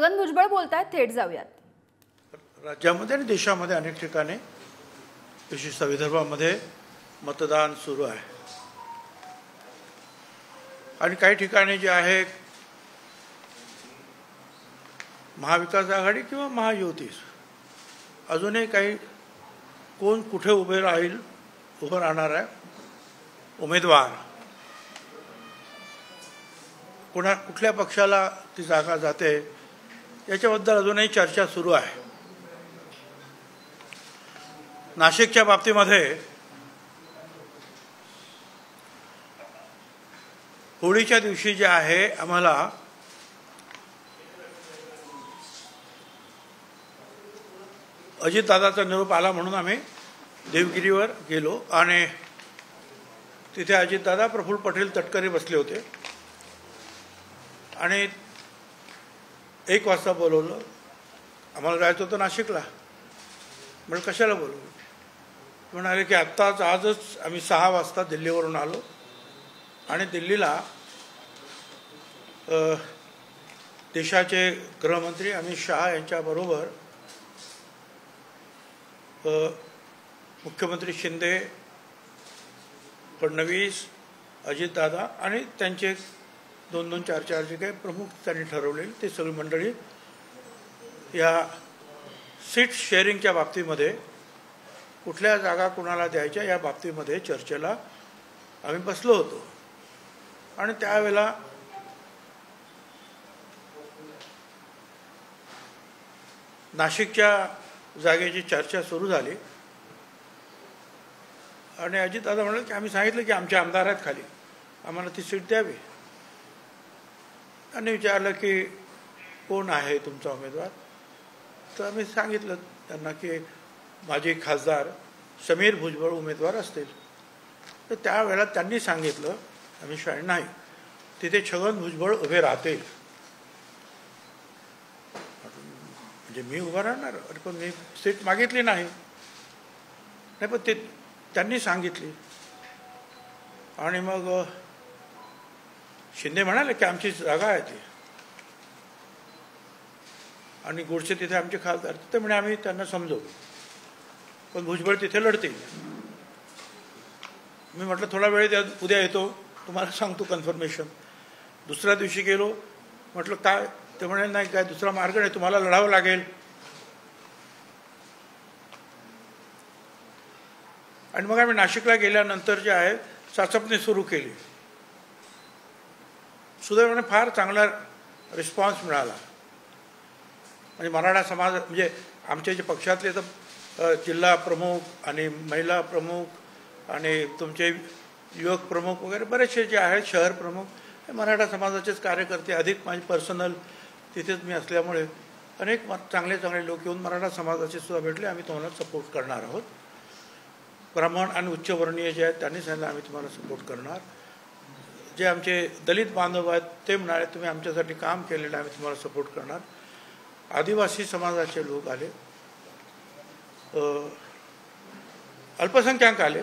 छगन भुजबळ बोलतायत, थेट जाऊयात. राज्यामध्ये आणि देशामध्ये अनेक ठिकाणी विशेषतः विदर्भामध्ये मतदान सुरू आहे आणि काही ठिकाणी जे आहे महाविकास आघाडी किंवा महायुती अजूनही काही कोण कुठे उभं राहणार आहे उमेदवार कुठल्या पक्षाला ती जागा जाते याच्याबद्दल अजूनही चर्चा सुरू आहे. नाशिकच्या बाबतीमध्ये होळीच्या दिवशी जे आहे आम्हाला अजितदादाचा निरोप आला म्हणून आम्ही देवगिरीवर गेलो आणि तिथे अजितदादा, प्रफुल्ल पटेल तटकरे बसले होते आणि 1 वाजता बोलवलं. आम्हाला जायचं होतं नाशिकला. म्हणजे कशाला बोलवलं म्हणाले की आजच आम्ही 6 वाजता दिल्लीवरून आलो आणि दिल्लीला देशाचे गृहमंत्री अमित शहा यांच्याबरोबर मुख्यमंत्री शिंदे, फडणवीस, अजितदादा आणि त्यांचे 2-2, 4-4 जे काही प्रमुख त्यांनी ठरवलेले ते सगळी मंडळी या सीट शेअरिंगच्या बाबतीमध्ये कुठल्या जागा कुणाला द्यायच्या या बाबतीमध्ये चर्चेला आम्ही बसलो होतो आणि त्यावेळेला नाशिकच्या जागेची चर्चा सुरू झाली आणि अजितदादा म्हणाले की आम्ही सांगितलं की आमचे आमदार आहेत खाली, आम्हाला ती सीट द्यावी. आणि विचारलं की कोण आहे तुमचा उमेदवार, तर आम्ही सांगितलं त्यांना की माजी खासदार समीर भुजबळ उमेदवार असतील. तर त्यावेळेला त्यांनी सांगितलं अमित शहा नाही, तिथे छगन भुजबळ उभे राहतील. म्हणजे मी उभा राहणार, अरे पण मी सीट मागितली नाही, पण ते त्यांनी सांगितली. आणि मग शिंदे म्हणाले की आमची जागा आहे ती आणि गोडसे तिथे आमचे खासदार, ते म्हणे आम्ही त्यांना समजवू पण भुजबळ तिथे लढतील. मी म्हटलं थोडा वेळ द्या, उद्या येतो तुम्हाला सांगतो कन्फर्मेशन. दुसऱ्या दिवशी गेलो, म्हटलं काय, ते म्हणे नाही काय दुसरा मार्ग नाही, तुम्हाला लढावं लागेल. आणि मग आम्ही नाशिकला गेल्यानंतर जे आहे चाचपणी सुरू केली. सुदैवाने फार चांगला रिस्पॉन्स मिळाला. म्हणजे मराठा समाज म्हणजे आमचे जे पक्षातले तर जिल्हा प्रमुख आणि महिला प्रमुख आणि तुमचे युवक प्रमुख वगैरे बरेचसे जे आहेत शहर प्रमुख हे मराठा समाजाचेच कार्यकर्ते, अधिक माझी पर्सनल तिथेच मी असल्यामुळे अनेक चांगले चांगले लोक येऊन मराठा समाजाचे सुद्धा भेटले. आम्ही तुम्हाला सपोर्ट करणार आहोत. ब्राह्मण आणि उच्चवर्णीय जे आहेत त्यांनी सांगितलं आम्ही तुम्हाला सपोर्ट करणार. जे आमचे दलित बांधव आहेत ते म्हणाले तुम्ही आमच्यासाठी काम केलेलं आम्ही तुम्हाला सपोर्ट करणार. आदिवासी समाजाचे लोक आले, अल्पसंख्याक आले,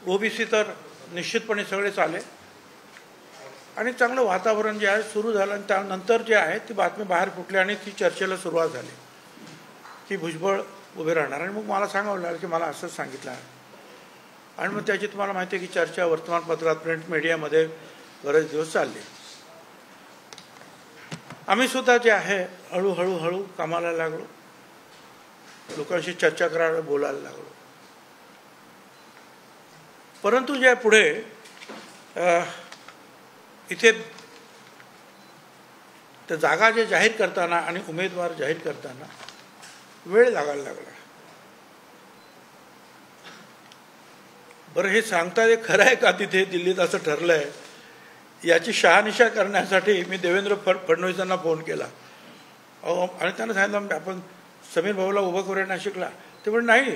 ओबीसी तर निश्चितपणे सगळेच आले आणि चांगलं वातावरण जे आहे सुरू झालं. आणि त्यानंतर जे आहे ती बातमी बाहेर फुटली आणि ती चर्चेला सुरुवात झाली की भुजबळ उभे राहणार. आणि मग मला सांगावं लागलं की मला असंच सांगितलं आहे. आणि मग त्याची तुम्हाला माहिती आहे की चर्चा वर्तमानपत्रात, प्रिंट मीडियामध्ये बरेच दिवस चालली. आम्ही सुद्धा जे आहे हळूहळू कामाला लागलो, लोकांशी चर्चा करायला, बोलायला लागलो. परंतु जे पुढे इथे त्या जागा जे जाहीर करताना आणि उमेदवार जाहीर करताना वेळ लागायला लागला. बरं हे सांगता हे खरं आहे का तिथे दिल्लीत असं ठरलंय याची शहानिशा करण्यासाठी मी देवेंद्र फडणवीसांना फोन केला आणि त्यांना सांगितलं आपण समीर भाऊला उभं करूया नाशिकला. ते म्हणजे नाही,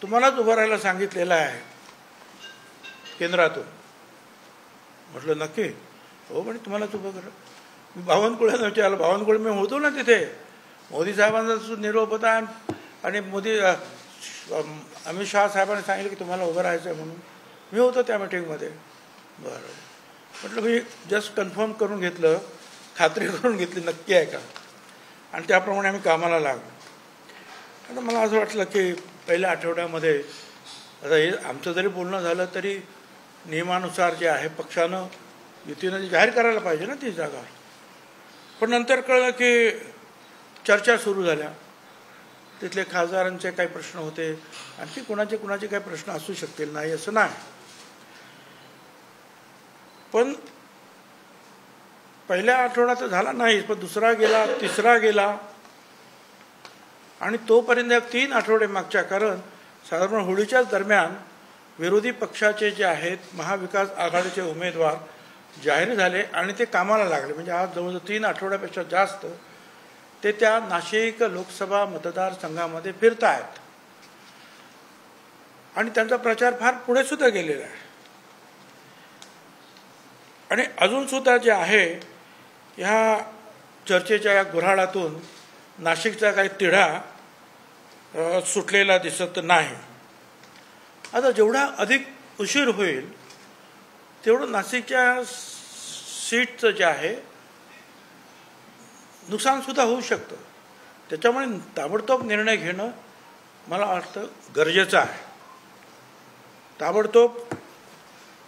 तुम्हालाच उभं राहायला सांगितलेलं आहे केंद्रातून. म्हटलं नक्की? हो म्हणे तुम्हालाच उभं करा. मी बावनकुळेला विचारलं, बावनकुळे मी होतो ना तिथे, मोदी साहेबांचा निरोप होता आणि अमित शहा साहेबांनी सांगितलं की तुम्हाला उभं राहायचं आहे म्हणून मी होतो त्या मीटिंगमध्ये. बरं म्हटलं मी जस्ट कन्फर्म करून घेतलं खात्री करून घेतली नक्की आहे का, आणि त्याप्रमाणे आम्ही कामाला लागलो. आता मला असं वाटलं की पहिल्या आठवड्यामध्ये आता हे आमचं जरी बोलणं झालं तरी नियमानुसार जे आहे पक्षानं युतीनं जाहीर करायला पाहिजे ना ती जागा. पण नंतर कळलं की चर्चा सुरू झाल्या, तिथले खासदारांचे काही प्रश्न होते, आणखी कुणाचे काही प्रश्न असू शकतील, नाही असं नाही. पण पहिल्या आठवड्यात तर झाला नाही, पण दुसरा गेला, तिसरा गेला, आणि तोपर्यंत 3 आठवडे मागच्या, कारण साधारण होळीच्याच दरम्यान विरोधी पक्षाचे जे आहेत महाविकास आघाडीचे उमेदवार जाहीर झाले आणि ते कामाला लागले. म्हणजे आज जवळजवळ 3 आठवड्यापेक्षा जास्त ते त्या नाशिक लोकसभा मतदारसंघामध्ये फिरत आहेत आणि त्यांचा प्रचार फार पुढे सुद्धा गेलेला आहे. आणि अजून सुद्धा जे आहे ह्या चर्चेच्या या गुऱ्हाळातून नाशिकचा काही तिढा सुटलेला दिसत नाही. आता जेवढा अधिक उशीर होईल तेवढं नाशिकच्या सीटचं जे आहे नुकसानसुद्धा होऊ शकतं. त्याच्यामुळे ताबडतोब निर्णय घेणं मला वाटतं गरजेचं आहे. ताबडतोब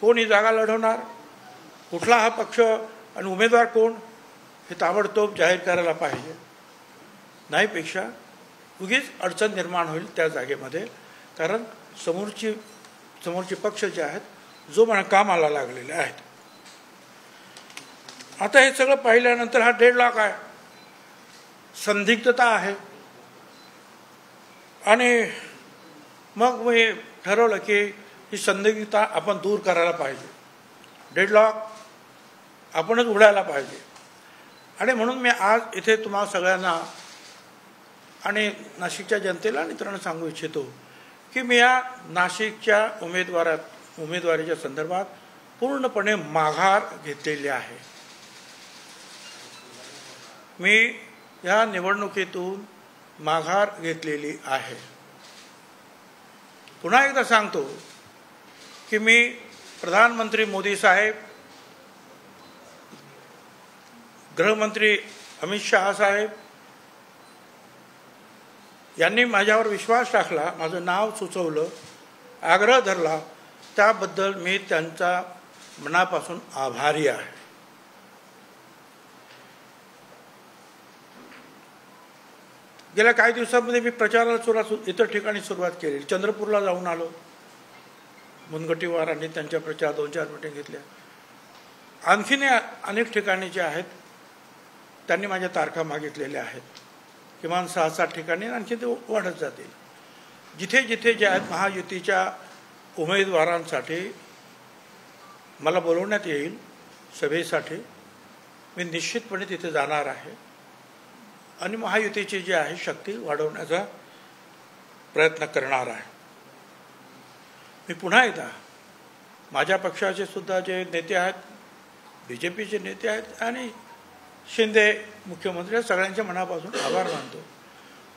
कोण ही जागा लढवणार, कुठला हा पक्ष आणि उमेदवार कोण, हे ताबडतोब जाहीर करायला पाहिजे. नाहीपेक्षा उगीच अडचण निर्माण होईल त्या जागेमध्ये, कारण समोरचे पक्ष जे आहेत जो म्हणा कामाला लागलेले आहेत. आता हे सगळं पाहिल्यानंतर हा डेडलॉक आहे, संदिग्धता आहे, आणि मग मी ठरवलं की ही संदिग्धता आपण दूर करायला पाहिजे, डेडलॉक आपणच उघडायला पाहिजे. आणि म्हणून मी आज इथे तुम्हाला सगळ्यांना आणि नाशिकच्या जनतेला आणि इतरांना सांगू इच्छितो की मी या नाशिकच्या उमेदवारीच्या संदर्भात पूर्णपणे माघार घेतलेली आहे. मी या निवडणुकीतून माघार घेतलेली आहे. पुन्हा एकदा सांगतो की मी प्रधानमंत्री मोदी साहेब, गृहमंत्री अमित शहा साहेब यांनी माझ्यावर विश्वास टाकला, माझं नाव सुचवलं, आग्रह धरला, त्याबद्दल मी त्यांचा मनापासून आभारी आहे. गेल्या काही दिवसांमध्ये मी प्रचाराला इतर ठिकाणी सुरुवात केली. चंद्रपूरला जाऊन आलो, मुनगंटीवारांनी त्यांच्या प्रचार 2-4 मिटिंग घेतल्या. आणखीन अनेक ठिकाणी जे आहेत त्यांनी माझ्या तारखा मागितलेल्या आहेत, किमान 6-7 ठिकाणी, आणखी ते वाढत जातील. जिथे जिथे जे आहेत महायुतीच्या उमेदवारांसाठी मला बोलवण्यात येईल सभेसाठी, मी निश्चितपणे तिथे जाणार आहे आणि महायुतीची जी आहे शक्ती वाढवण्याचा प्रयत्न करणार आहे. मी पुन्हा एकदा माझ्या पक्षाचे सुद्धा जे नेते आहेत, BJPचे नेते आहेत आणि शिंदे मुख्यमंत्री, सगळ्यांच्या मनापासून आभार मानतो.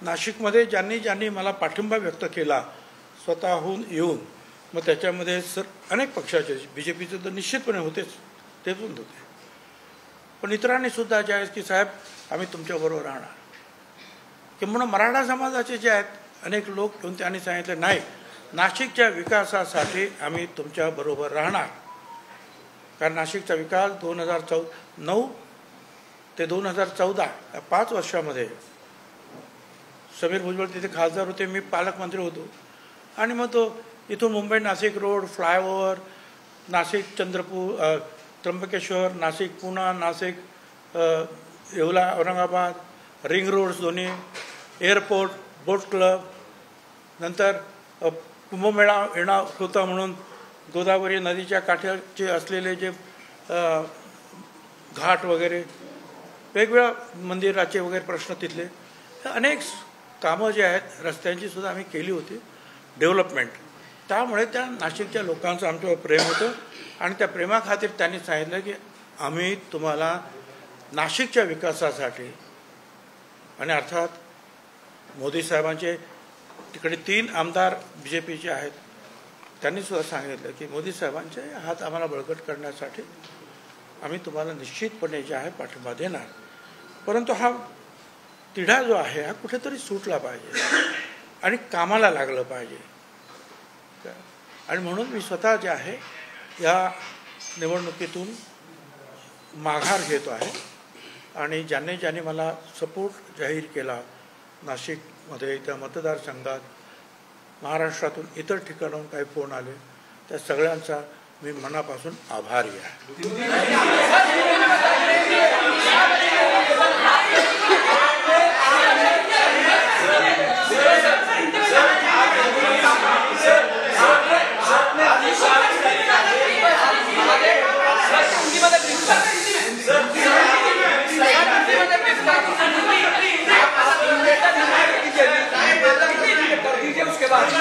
नाशिकमध्ये ज्यांनी मला पाठिंबा व्यक्त केला स्वतःहून येऊन, मग त्याच्यामध्ये अनेक पक्षाचे, BJPचे तर निश्चितपणे होतेच, ते पण होते, पण इतरांनी सुद्धा जे आहेत की साहेब आम्ही तुमच्याबरोबर राहणार. किंवा मराठा समाजाचे जे आहेत अनेक लोक येऊन त्यांनी सांगितलं नाही, नाशिकच्या विकासासाठी आम्ही तुमच्याबरोबर राहणार. कारण नाशिकचा विकास 2009 ते 2014 या 5 वर्षामध्ये समीर भुजबळ तिथे खासदार होते, मी पालकमंत्री होतो, आणि मग तो इथून Mumbai Nashik road, flyover, Nashik Chandrapur, Trimbakeshwar, Nashik Pune, Nashik Yeola, Aurangabad, ring roads दोन्ही, एअरपोर्ट, बोट क्लब, नंतर कुंभमेळा येणार होता म्हणून गोदावरी नदीच्या काठाचे असलेले जे घाट वगैरे, वेगवेगळ्या मंदिराचे वगैरे प्रश्न तिथले, अनेक कामं जे आहेत रस्त्यांची सुद्धा आम्ही केली होती, डेव्हलपमेंट. त्यामुळे त्या नाशिकच्या लोकांचं आमच्यावर प्रेम होतं आणि त्या प्रेमाखातीर त्यांनी सांगितलं की आम्ही तुम्हाला नाशिकच्या विकासासाठी, आणि अर्थात मोदी साहेबांचे तिकडे 3 आमदार BJPचे आहेत, त्यांनी सुद्धा सांगितलं की मोदी साहेबांचे हात आम्हाला बळकट करण्यासाठी आम्ही तुम्हाला निश्चितपणे जे आहे पाठिंबा देणार, परंतु हा तिढा जो आहे हा कुठेतरी सुटला पाहिजे आणि कामाला लागलं पाहिजे. आणि म्हणून मी स्वतः जे आहे या निवडणुकीतून माघार घेतो आहे. आणि ज्याने मला सपोर्ट जाहीर केला नाशिकमध्ये, त्या मतदारसंघात, महाराष्ट्रातून इतर ठिकाणाहून काही फोन आले, त्या सगळ्यांचा मी मनापासून आभारी आहे.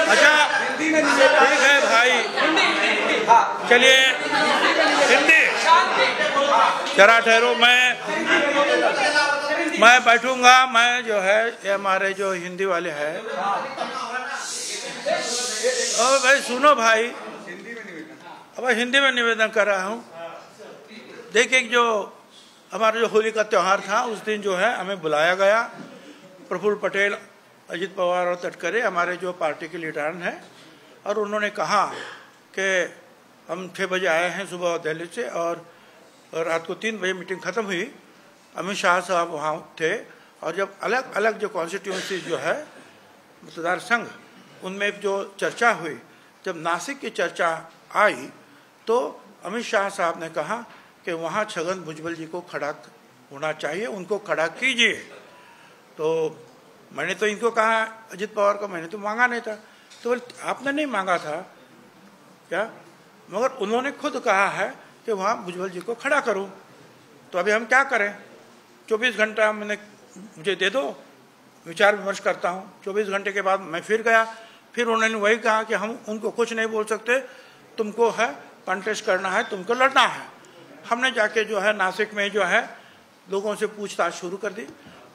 अच्छा ठीक है भाई, चलिए हिंदी जरा ठहरो, मैं बैठूंगा. मैं जो है ये हमारे जो हिंदी वाले हैं, और भाई सुनो भाई, अब हिंदी में निवेदन कर रहा हूँ. देखिए जो हमारा जो होली का त्यौहार था उस दिन जो है हमें बुलाया गया. प्रफुल्ल पटेल, अजित पवार और तटकरे हमारे जो पार्टी के लीडर हैं, और उन्होंने कहा कि हम 6 बजे आए हैं सुबह दिल्ली से, और रात को 3 बजे मीटिंग ख़त्म हुई. अमित शाह साहब वहाँ थे, और जब अलग अलग जो कॉन्स्टिट्यूंसी जो है मतदार संघ, उनमें जो चर्चा हुई, जब नासिक की चर्चा आई तो अमित शाह साहब ने कहा कि वहाँ छगन भुजबल जी को खड़ा होना चाहिए, उनको खड़ा कीजिए. तो मैंने तो इनको कहा, अजित पवार को मैंने तो मांगा नहीं था. तो आपने नहीं मांगा था क्या? मगर उन्होंने खुद कहा है कि वहाँ भुजबल जी को खड़ा करो. तो अभी हम क्या करें? 24 घंटा मुझे दे दो, विचार विमर्श करता हूँ. 24 घंटे के बाद मैं फिर गया, फिर उन्होंने वही कहा कि हम उनको कुछ नहीं बोल सकते, तुमको है कंटेस्ट करना है, तुमको लड़ना है. हमने जाके जो है नासिक में जो है लोगों से पूछताछ शुरू कर दी.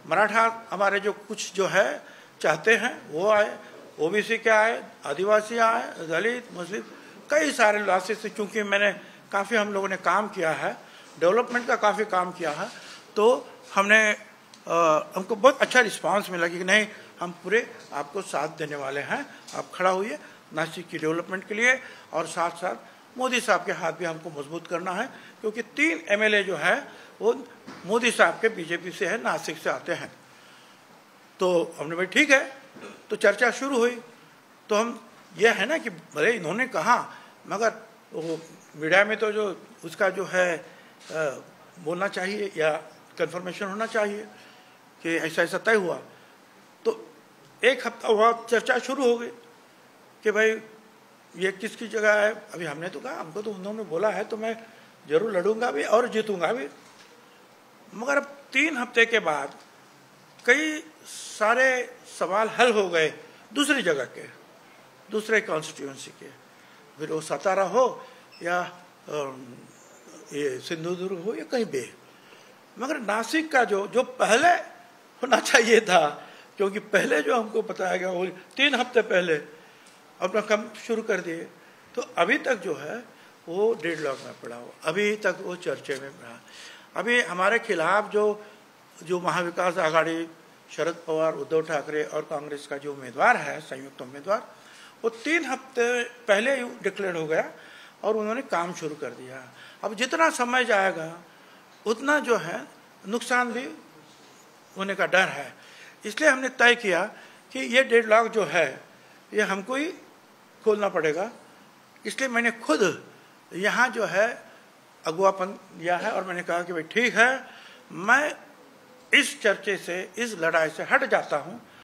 मराठा हमारे जो कुछ जो है चाहते हैं वो आए, ओबीसी के आए, आदिवासी आए, दलित, मुस्लिम, कई सारे लासे से. चूँकि मैंने काफ़ी हम लोगों ने काम किया है, डेवलपमेंट का काफ़ी काम किया है, तो हमको बहुत अच्छा रिस्पांस मिला कि नहीं, हम पूरे आपको साथ देने वाले हैं, आप खड़ा हुई नासिक की डेवलपमेंट के लिए. और साथ साथ मोदी साहब के हाथ भी हमको मजबूत करना है, क्योंकि 3 MLA जो है वो मोदी साहब के बीजेपी से है, नासिक से आते हैं. तो हमने भाई ठीक है, तो चर्चा शुरू हुई. तो हम ये है ना कि भले इन्होंने कहा, मगर वो मीडिया में तो जो उसका जो है बोलना चाहिए या कंफर्मेशन होना चाहिए कि ऐसा ऐसा तय हुआ. तो 1 हफ्ता हुआ, चर्चा शुरू हो गई कि भाई ये किसकी जगह है. अभी हमने तो कहा, हमको तो उन्होंने बोला है तो मैं जरूर लड़ूंगा भी और जीतूंगा भी. मगर अब 3 हफ्ते के बाद कई सारे सवाल हल हो गए दूसरी जगह के, दूसरे कॉन्स्टिट्यूंसी के. फिर वो सतारा हो या ये सिंधुदुर्ग हो या कहीं भी, मगर नासिक का जो पहले होना चाहिए था, क्योंकि पहले जो हमको बताया गया वो 3 हफ्ते पहले अपना काम शुरू कर दिए, तो अभी तक जो है वो डेडलॉक में पड़ा हो, अभी तक वो चर्चे में रहा. अभी हमारे खिलाफ जो महाविकास आघाड़ी, शरद पवार, उद्धव ठाकरे और कांग्रेस का जो उम्मीदवार है, संयुक्त उम्मीदवार, वो 3 हफ्ते पहले ही डिक्लेयर हो गया और उन्होंने काम शुरू कर दिया. अब जितना समय जाएगा उतना जो है नुकसान भी होने का डर है. इसलिए हमने तय किया कि ये डेडलॉक जो है ये हमको ही खोलना पड़ेगा. इसलिए मैंने खुद यहाँ जो है अगुवापन लिया है और मैंने कहा कि भाई ठीक है, मैं इस चर्चे से, इस लड़ाई से हट जाता हूँ